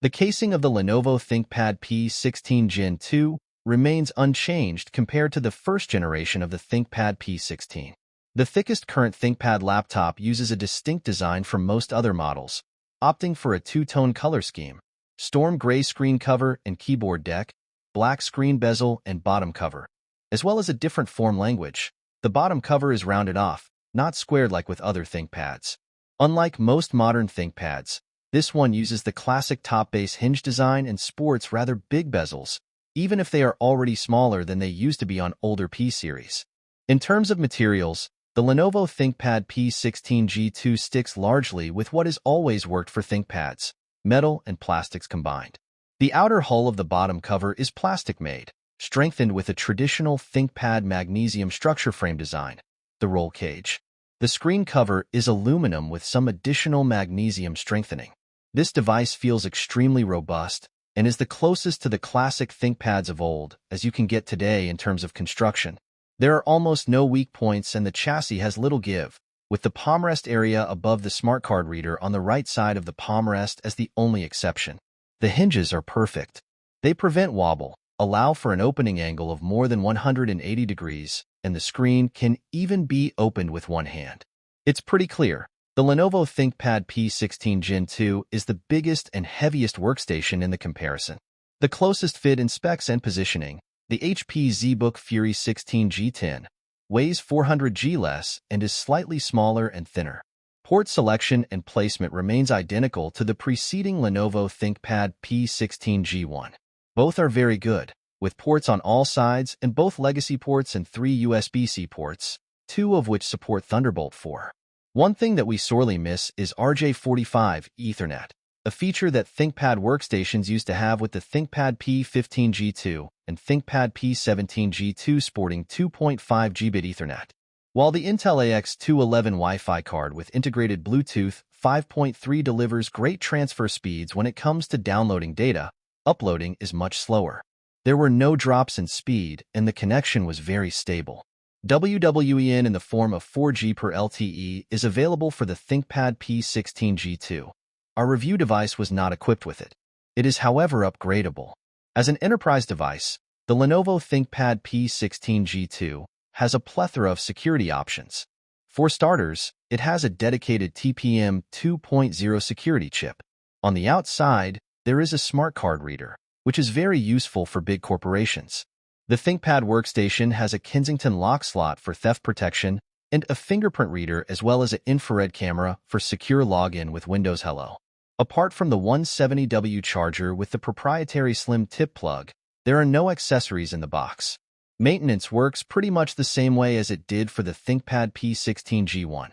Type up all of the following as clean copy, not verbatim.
The casing of the Lenovo ThinkPad P16 Gen2 remains unchanged compared to the first generation of the ThinkPad P16. The thickest current ThinkPad laptop uses a distinct design from most other models, opting for a two-tone color scheme: storm gray screen cover and keyboard deck, black screen bezel and bottom cover, as well as a different form language. The bottom cover is rounded off, not squared like with other ThinkPads. Unlike most modern ThinkPads, this one uses the classic top-base hinge design and sports rather big bezels, even if they are already smaller than they used to be on older P series. In terms of materials, the Lenovo ThinkPad P16 G2 sticks largely with what has always worked for ThinkPads: metal and plastics combined. The outer hull of the bottom cover is plastic-made, strengthened with a traditional ThinkPad magnesium structure frame design, the roll cage. The screen cover is aluminum with some additional magnesium strengthening. This device feels extremely robust and is the closest to the classic ThinkPads of old as you can get today in terms of construction. There are almost no weak points and the chassis has little give, with the palm rest area above the smart card reader on the right side of the palm rest as the only exception. The hinges are perfect. They prevent wobble, allow for an opening angle of more than 180 degrees, and the screen can even be opened with one hand. It's pretty clear. The Lenovo ThinkPad P16 Gen2 is the biggest and heaviest workstation in the comparison. The closest fit in specs and positioning, the HP ZBook Fury 16 G10, weighs 400 g less and is slightly smaller and thinner. Port selection and placement remains identical to the preceding Lenovo ThinkPad P16 G1. Both are very good, with ports on all sides and both legacy ports and 3 USB-C ports, 2 of which support Thunderbolt 4. One thing that we sorely miss is RJ45 Ethernet, a feature that ThinkPad workstations used to have with the ThinkPad P15 G2 and ThinkPad P17 G2 sporting 2.5 Gb Ethernet. While the Intel AX211 Wi-Fi card with integrated Bluetooth 5.3 delivers great transfer speeds when it comes to downloading data, uploading is much slower. There were no drops in speed and the connection was very stable. WWEN in the form of 4G per LTE is available for the ThinkPad P16 G2. Our review device was not equipped with it. It is, however, upgradable. As an enterprise device, the Lenovo ThinkPad P16 G2 has a plethora of security options. For starters, it has a dedicated TPM 2.0 security chip. On the outside, there is a smart card reader, which is very useful for big corporations. The ThinkPad workstation has a Kensington lock slot for theft protection and a fingerprint reader as well as an infrared camera for secure login with Windows Hello. Apart from the 170W charger with the proprietary slim tip plug, there are no accessories in the box. Maintenance works pretty much the same way as it did for the ThinkPad P16 G1.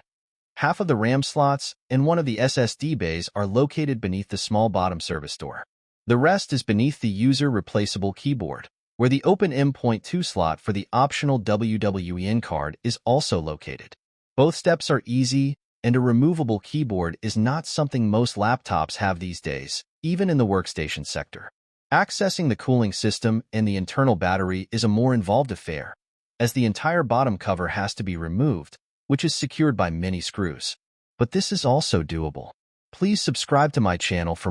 Half of the RAM slots and one of the SSD bays are located beneath the small bottom service door. The rest is beneath the user replaceable keyboard, where the open M.2 slot for the optional WWEN card is also located. Both steps are easy, and a removable keyboard is not something most laptops have these days, even in the workstation sector. Accessing the cooling system and the internal battery is a more involved affair, as the entire bottom cover has to be removed, which is secured by many screws. But this is also doable. Please subscribe to my channel for